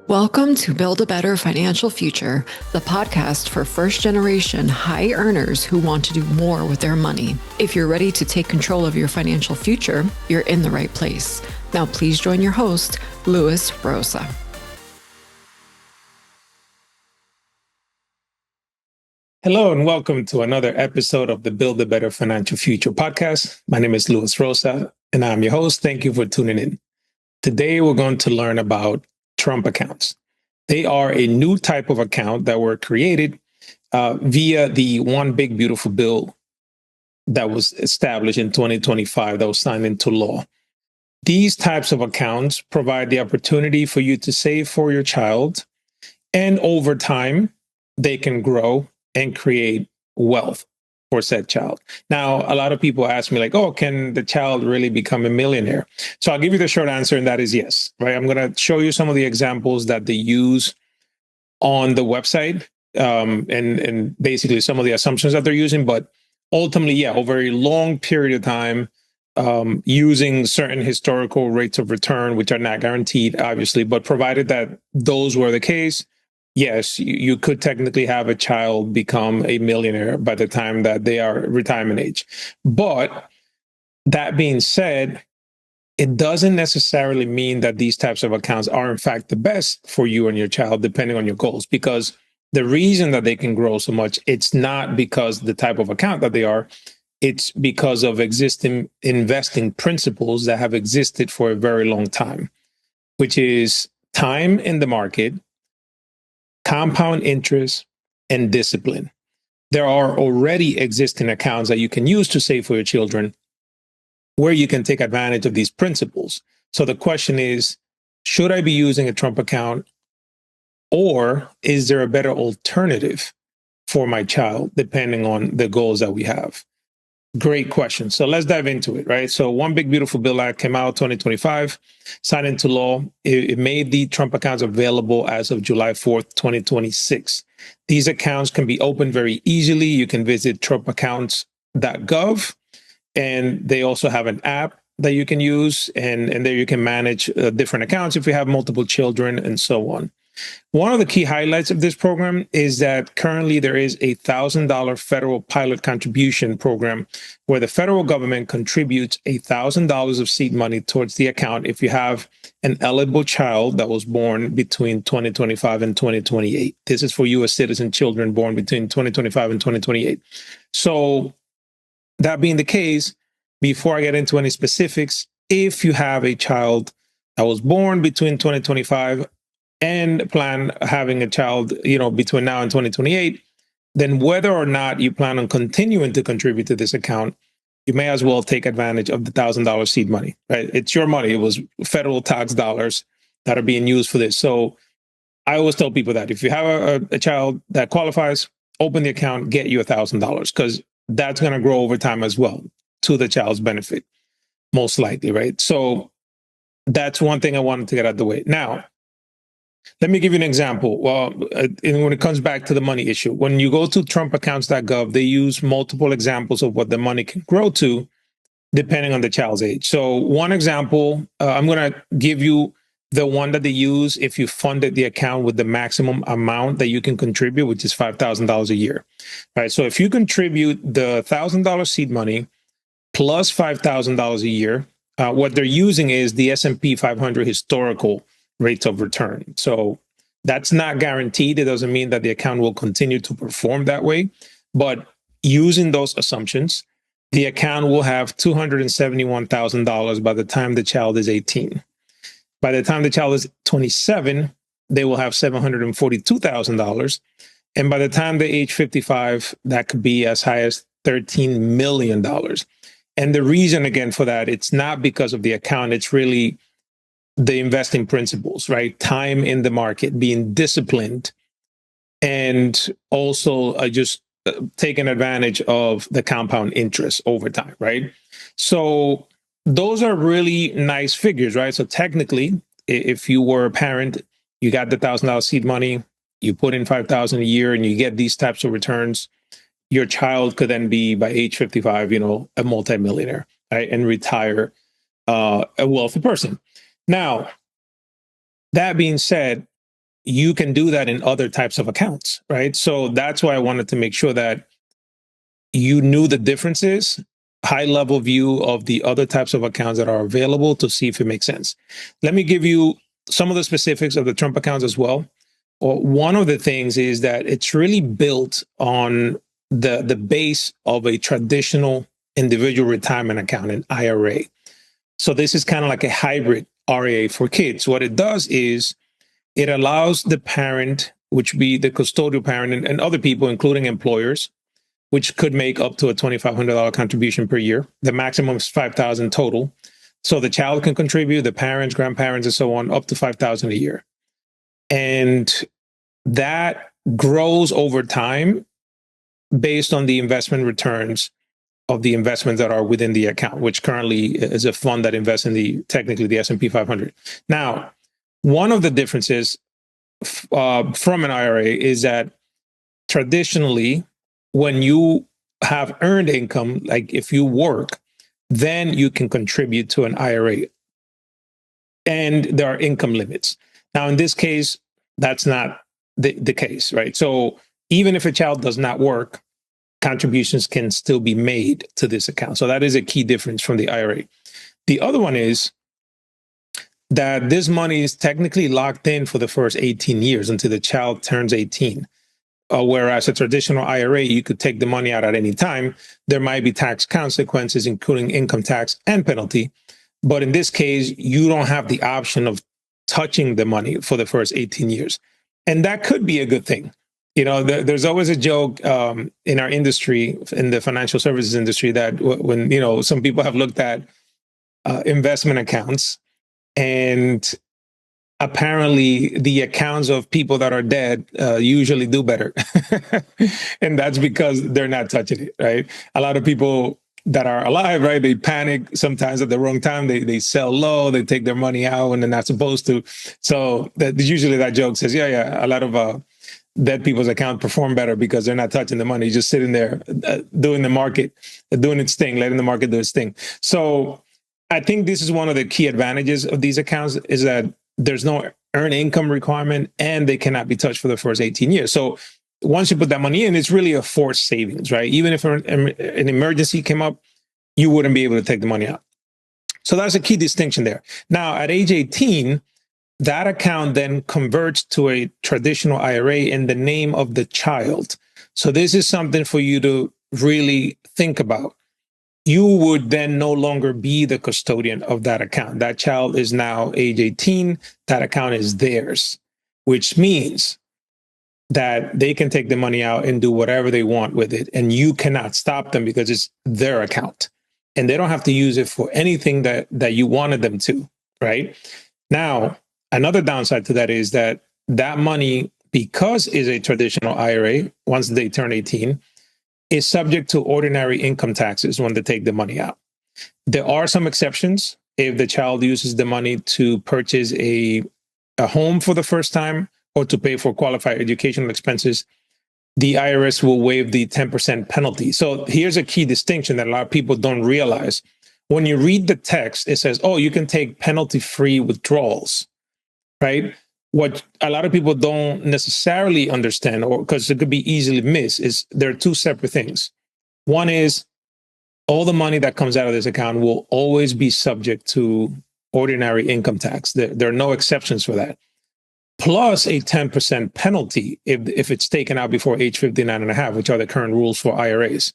Welcome to Build a Better Financial Future, the podcast for first-generation high earners who want to do more with their money. If you're ready to take control of your financial future, you're in the right place. Now, please join your host, Louis Rosa. Hello and welcome to another episode of the Build a Better Financial Future podcast. My name is Louis Rosa and I'm your host. Thank you for tuning in. Today, we're going to learn about Trump accounts. They are a new type of account that were created via the One Big Beautiful Bill that was established in 2025 that was signed into law. These types of accounts provide the opportunity for you to save for your child, and over time, they can grow and create wealth for said child. Now, a lot of people ask me like, oh, can the child really become a millionaire? So I'll give you the short answer, and that is yes, right? I'm going to show you some of the examples that they use on the website and basically some of the assumptions that they're using. But ultimately, yeah, over a long period of time, using certain historical rates of return, which are not guaranteed, obviously, but provided that those were the case, yes, you could technically have a child become a millionaire by the time that they are retirement age. But that being said, it doesn't necessarily mean that these types of accounts are in fact the best for you and your child, depending on your goals, because the reason that they can grow so much, it's not because the type of account that they are, it's because of existing investing principles that have existed for a very long time, which is time in the market, compound interest, and discipline. There are already existing accounts that you can use to save for your children where you can take advantage of these principles. So the question is, should I be using a Trump account, or is there a better alternative for my child, depending on the goals that we have? Great question. So let's dive into it, right? So One Big Beautiful Bill Act came out 2025, signed into law. It made the Trump accounts available as of July 4th, 2026. These accounts can be opened very easily. You can visit trumpaccounts.gov, and they also have an app that you can use, and there you can manage different accounts if you have multiple children and so on. One of the key highlights of this program is that currently there is a $1,000 federal pilot contribution program where the federal government contributes $1,000 of seed money towards the account if you have an eligible child that was born between 2025 and 2028. This is for U.S. citizen children born between 2025 and 2028. So that being the case, before I get into any specifics, if you have a child that was born between 2025 and plan having a child, between now and 2028, then whether or not you plan on continuing to contribute to this account, you may as well take advantage of the $1,000 seed money, right? It's your money. It was federal tax dollars that are being used for this. So I always tell people that if you have a child that qualifies, open the account, get you $1,000, because that's going to grow over time as well to the child's benefit, most likely, right? So that's one thing I wanted to get out of the way. Now, let me give you an example. Well, when it comes back to the money issue, when you go to trumpaccounts.gov, they use multiple examples of what the money can grow to depending on the child's age. So one example, I'm going to give you the one that they use if you funded the account with the maximum amount that you can contribute, which is $5,000 a year. Right. So if you contribute the $1,000 seed money plus $5,000 a year, what they're using is the S&P 500 historical rates of return. So that's not guaranteed. It doesn't mean that the account will continue to perform that way. But using those assumptions, the account will have $271,000 by the time the child is 18. By the time the child is 27, they will have $742,000. And by the time they age 55, that could be as high as $13 million. And the reason, again, for that, it's not because of the account. It's really the investing principles, right? Time in the market, being disciplined, and also just taking advantage of the compound interest over time, right? So those are really nice figures, right? So technically, if you were a parent, you got the $1,000 seed money, you put in $5,000 a year, and you get these types of returns, your child could then be, by age 55, a multimillionaire, right? And retire a wealthy person. Now, that being said, you can do that in other types of accounts, right? So that's why I wanted to make sure that you knew the differences, high level view of the other types of accounts that are available to see if it makes sense. Let me give you some of the specifics of the Trump accounts as well. One of the things is that it's really built on the base of a traditional individual retirement account, an IRA. So this is kind of like a hybrid RIA for kids. What it does is it allows the parent, which be the custodial parent and other people, including employers, which could make up to a $2,500 contribution per year. The maximum is $5,000 total. So the child can contribute, the parents, grandparents, and so on, up to $5,000 a year. And that grows over time based on the investment returns of the investments that are within the account, which currently is a fund that invests in technically the S&P 500. Now, one of the differences from an IRA is that traditionally, when you have earned income, like if you work, then you can contribute to an IRA. And there are income limits. Now, in this case, that's not the case, right? So even if a child does not work, contributions can still be made to this account. So that is a key difference from the IRA. The other one is that this money is technically locked in for the first 18 years until the child turns 18. Whereas a traditional IRA, you could take the money out at any time. There might be tax consequences, including income tax and penalty. But in this case, you don't have the option of touching the money for the first 18 years. And that could be a good thing. You know, there's always a joke in our industry, in the financial services industry, that when, you know, some people have looked at investment accounts, and apparently the accounts of people that are dead usually do better. And that's because they're not touching it, right? A lot of people that are alive, right, they panic sometimes at the wrong time. They sell low, they take their money out when they're not supposed to. So usually that joke says, yeah, a lot of dead people's account perform better because they're not touching the money, just sitting there doing the market, doing its thing, letting the market do its thing. So I think this is one of the key advantages of these accounts, is that there's no earned income requirement and they cannot be touched for the first 18 years. So once you put that money in, it's really a forced savings, right? Even if an emergency came up, you wouldn't be able to take the money out. So that's a key distinction there. Now, at age 18, that account then converts to a traditional IRA in the name of the child. So this is something for you to really think about. You would then no longer be the custodian of that account. That child is now age 18. That account is theirs, which means that they can take the money out and do whatever they want with it. And you cannot stop them because it's their account. And they don't have to use it for anything that you wanted them to, right? Now, another downside to that is that money, because it's a traditional IRA, once they turn 18, is subject to ordinary income taxes when they take the money out. There are some exceptions. If the child uses the money to purchase a home for the first time or to pay for qualified educational expenses, the IRS will waive the 10% penalty. So here's a key distinction that a lot of people don't realize. When you read the text, it says, oh, you can take penalty-free withdrawals, right? What a lot of people don't necessarily understand, or because it could be easily missed, is there are two separate things. One is all the money that comes out of this account will always be subject to ordinary income tax. There are no exceptions for that. Plus a 10% penalty if it's taken out before age 59 and a half, which are the current rules for IRAs,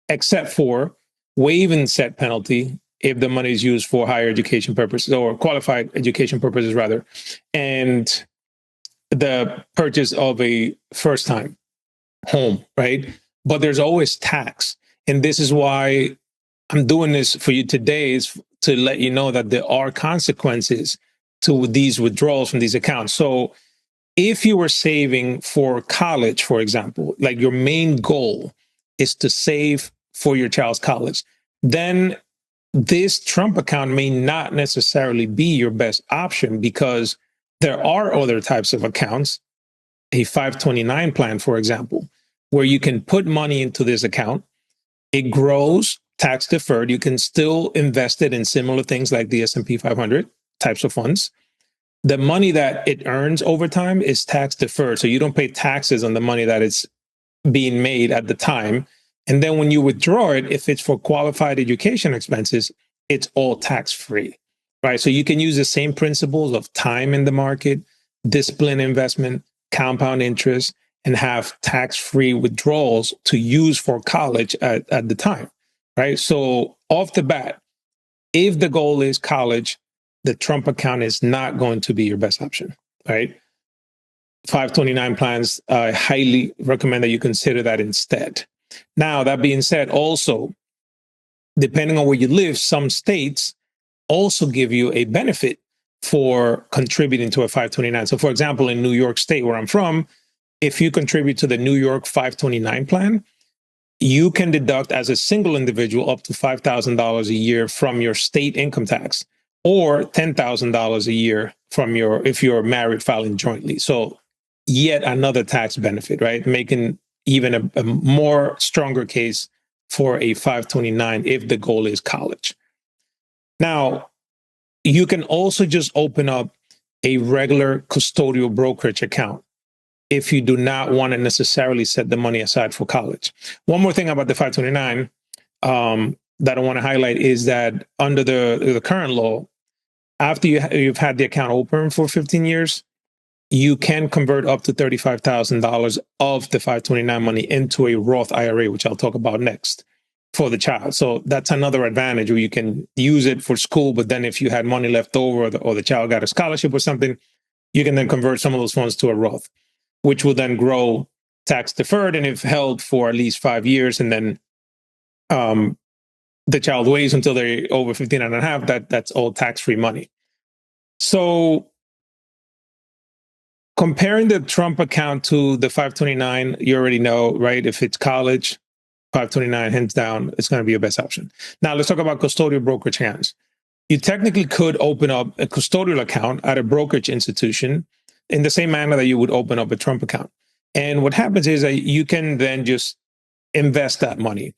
except for waiving said penalty if the money is used for higher education purposes, or qualified education purposes rather, and the purchase of a first-time home, right? But there's always tax. And this is why I'm doing this for you today, is to let you know that there are consequences to these withdrawals from these accounts. So if you were saving for college, for example, like your main goal is to save for your child's college, then this Trump account may not necessarily be your best option, because there are other types of accounts, a 529 plan, for example, where you can put money into this account. It grows tax deferred. You can still invest it in similar things like the S&P 500 types of funds. The money that it earns over time is tax deferred. So you don't pay taxes on the money that it's being made at the time. And then when you withdraw it, if it's for qualified education expenses, it's all tax free, right? So you can use the same principles of time in the market, discipline investment, compound interest, and have tax free withdrawals to use for college at the time, right? So off the bat, if the goal is college, the Trump account is not going to be your best option, right? 529 plans, I highly recommend that you consider that instead. Now, that being said, also, depending on where you live, some states also give you a benefit for contributing to a 529. So, for example, in New York State, where I'm from, if you contribute to the New York 529 plan, you can deduct as a single individual up to $5,000 a year from your state income tax, or $10,000 a year from if you're married filing jointly. So yet another tax benefit, right? Making even a more stronger case for a 529 if the goal is college. Now, you can also just open up a regular custodial brokerage account if you do not want to necessarily set the money aside for college. One more thing about the 529 that I want to highlight is that under the current law, after you've had the account open for 15 years, you can convert up to $35,000 of the 529 money into a Roth IRA, which I'll talk about next, for the child. So that's another advantage where you can use it for school, but then if you had money left over or the child got a scholarship or something, you can then convert some of those funds to a Roth, which will then grow tax deferred and if held for at least 5 years, and then the child waits until they're over 15 and a half, that's all tax-free money. So comparing the Trump account to the 529, you already know, right? If it's college, 529, hands down, it's going to be your best option. Now, let's talk about custodial brokerage accounts. You technically could open up a custodial account at a brokerage institution in the same manner that you would open up a Trump account. And what happens is that you can then just invest that money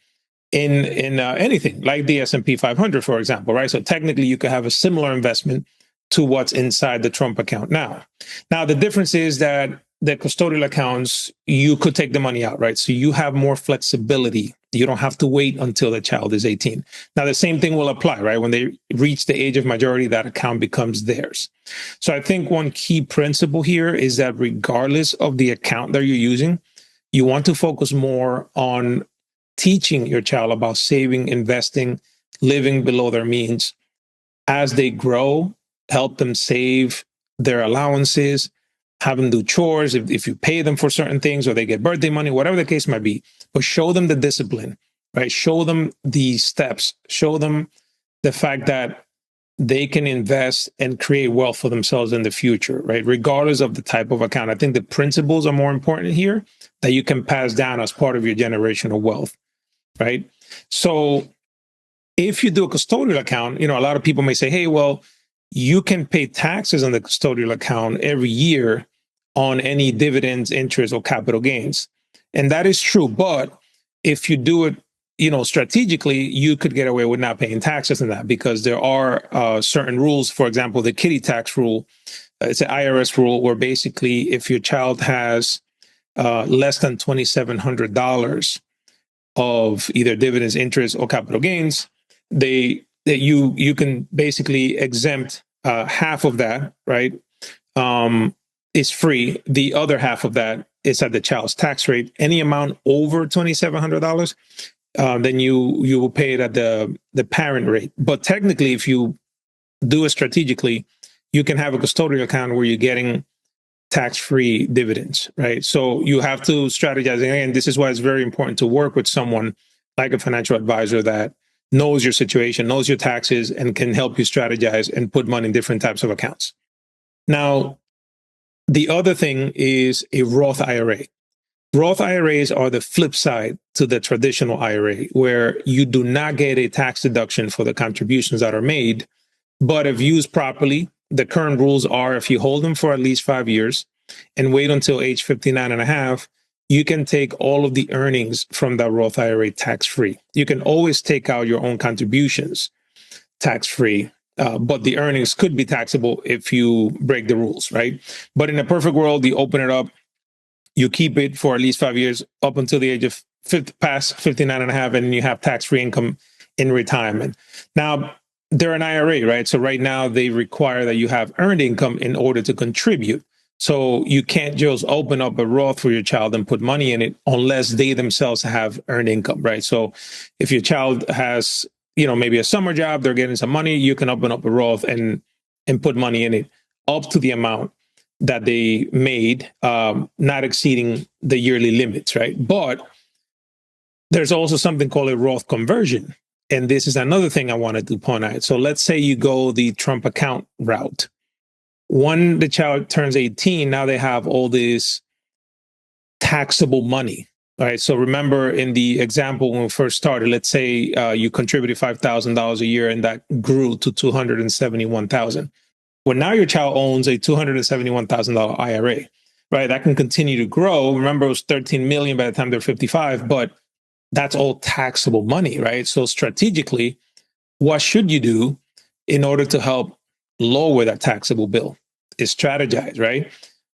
in anything like the S&P 500, for example, right? So technically you could have a similar investment to what's inside the Trump account now. Now, the difference is that the custodial accounts, you could take the money out, right? So you have more flexibility. You don't have to wait until the child is 18. Now, the same thing will apply, right? When they reach the age of majority, that account becomes theirs. So I think one key principle here is that regardless of the account that you're using, you want to focus more on teaching your child about saving, investing, living below their means. As they grow, help them save their allowances, have them do chores if you pay them for certain things, or they get birthday money, whatever the case might be. But show them the discipline, right? Show them the steps. Show them the fact that they can invest and create wealth for themselves in the future, right? Regardless of the type of account. I think the principles are more important here that you can pass down as part of your generational wealth, right? So if you do a custodial account, a lot of people may say, hey, well, you can pay taxes on the custodial account every year on any dividends, interest, or capital gains. And that is true. But if you do it, strategically, you could get away with not paying taxes on that because there are certain rules. For example, the kiddie tax rule, it's an IRS rule where basically if your child has less than $2,700 of either dividends, interest, or capital gains, you can basically exempt half of that, right? Is free. The other half of that is at the child's tax rate. Any amount over $2,700, then you will pay it at the parent rate. But technically, if you do it strategically, you can have a custodial account where you're getting tax-free dividends, right? So you have to strategize. And this is why it's very important to work with someone like a financial advisor that knows your situation, knows your taxes, and can help you strategize and put money in different types of accounts. Now, the other thing is a Roth IRA. Roth IRAs are the flip side to the traditional IRA, where you do not get a tax deduction for the contributions that are made. But if used properly, the current rules are if you hold them for at least 5 years and wait until age 59 and a half, you can take all of the earnings from that Roth IRA tax-free. You can always take out your own contributions tax-free but the earnings could be taxable if you break the rules, right? But in a perfect world, you open it up, you keep it for at least 5 years up until the age of past 59 and a half, and you have tax-free income in retirement. Now, they're an IRA, right? So right now they require that you have earned income in order to contribute. So you can't just open up a Roth for your child and put money in it unless they themselves have earned income, right? So if your child has, maybe a summer job, they're getting some money, you can open up a Roth and put money in it up to the amount that they made, not exceeding the yearly limits, right? But there's also something called a Roth conversion. And this is another thing I wanted to point out. So let's say you go the Trump account route. When the child turns 18, now they have all this taxable money. All right. So remember in the example when we first started, let's say you contributed $5,000 a year and that grew to $271,000. Well, now your child owns a $271,000 IRA, right? That can continue to grow. Remember, it was 13 million by the time they're 55, but that's all taxable money, right? So strategically, what should you do in order to help lower that taxable bill? Is strategize, right?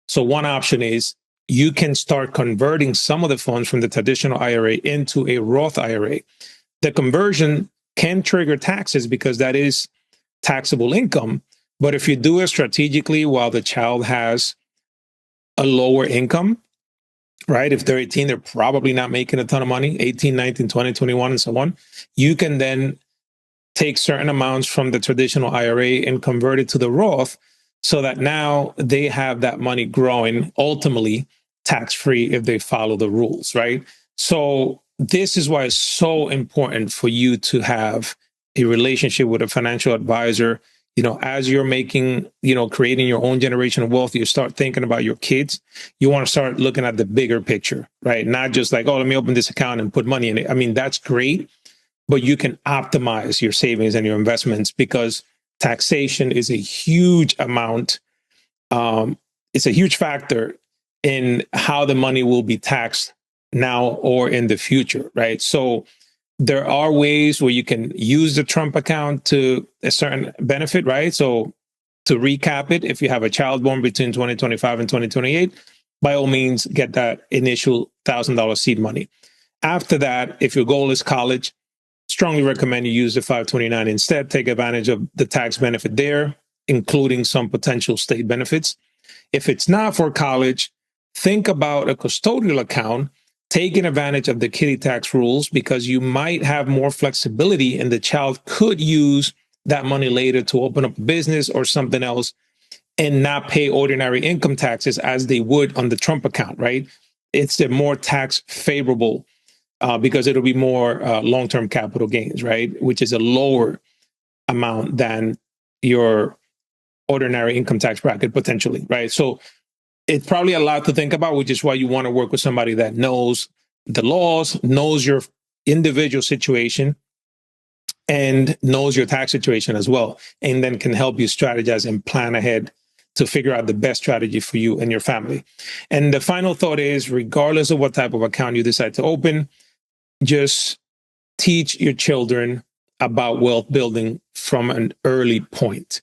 So one option is you can start converting some of the funds from the traditional IRA into a Roth IRA. The conversion can trigger taxes because that is taxable income. But if you do it strategically while the child has a lower income, right? If they're 18, they're probably not making a ton of money, 18, 19, 20, 21, and so on. You can then take certain amounts from the traditional IRA and convert it to the Roth so that now they have that money growing, ultimately tax-free if they follow the rules, right? So this is why it's so important for you to have a relationship with a financial advisor. As you're making, creating your own generation of wealth, you start thinking about your kids. You want to start looking at the bigger picture, right? Not just like, oh, let me open this account and put money in it. I mean, that's great, but you can optimize your savings and your investments because taxation is a huge amount. It's a huge factor in how the money will be taxed now or in the future, right? So there are ways where you can use the Trump account to a certain benefit, right? So to recap it, if you have a child born between 2025 and 2028, by all means, get that initial $1,000 seed money. After that, if your goal is college, strongly recommend you use the 529 instead. Take advantage of the tax benefit there, including some potential state benefits. If it's not for college, think about a custodial account, taking advantage of the kiddie tax rules because you might have more flexibility and the child could use that money later to open up a business or something else and not pay ordinary income taxes as they would on the Trump account, right? It's the more tax favorable because it'll be more long-term capital gains, right? Which is a lower amount than your ordinary income tax bracket potentially, right? So it's probably a lot to think about, which is why you want to work with somebody that knows the laws, knows your individual situation, and knows your tax situation as well, and then can help you strategize and plan ahead to figure out the best strategy for you and your family. And the final thought is, regardless of what type of account you decide to open, just teach your children about wealth building from an early point.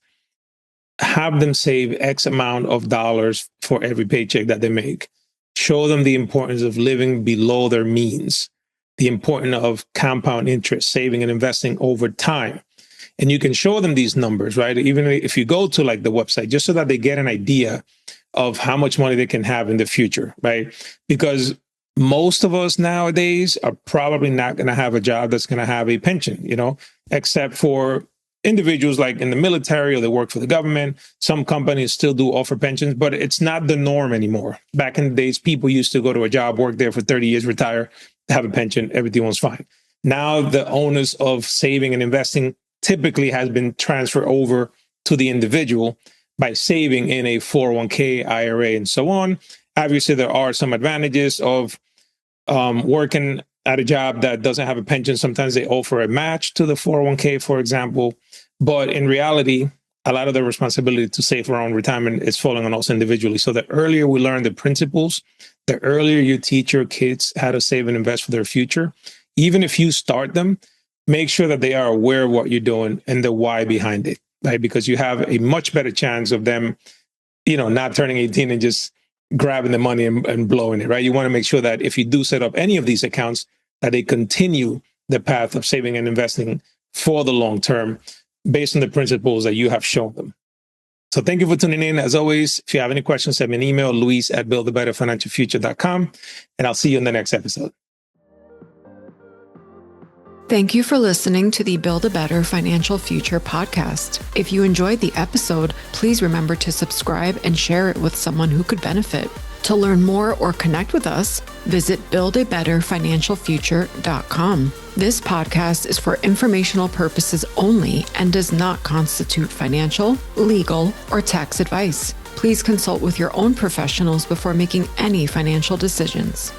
Have them save X amount of dollars for every paycheck that they make. Show them the importance of living below their means, the importance of compound interest, saving and investing over time. And you can show them these numbers, right? Even if you go to like the website, just so that they get an idea of how much money they can have in the future, right? Because most of us nowadays are probably not going to have a job that's going to have a pension, except for individuals like in the military or they work for the government. Some companies still do offer pensions, but it's not the norm anymore. Back in the days, people used to go to a job, work there for 30 years, retire, have a pension, everything was fine. Now the onus of saving and investing typically has been transferred over to the individual by saving in a 401k, IRA, and so on. Obviously, there are some advantages of working at a job that doesn't have a pension. Sometimes they offer a match to the 401k, for example. But in reality, a lot of the responsibility to save for our own retirement is falling on us individually. So the earlier we learn the principles, the earlier you teach your kids how to save and invest for their future, even if you start them, make sure that they are aware of what you're doing and the why behind it. right? Because you have a much better chance of them, not turning 18 and just grabbing the money and blowing it, right? You want to make sure that if you do set up any of these accounts, that they continue the path of saving and investing for the long term based on the principles that you have shown them. So thank you for tuning in. As always, if you have any questions, send me an email, luis@buildabetterfinancialfuture.com, and I'll see you in the next episode. Thank you for listening to the Build a Better Financial Future podcast. If you enjoyed the episode, please remember to subscribe and share it with someone who could benefit. To learn more or connect with us, visit buildabetterfinancialfuture.com. This podcast is for informational purposes only and does not constitute financial, legal, or tax advice. Please consult with your own professionals before making any financial decisions.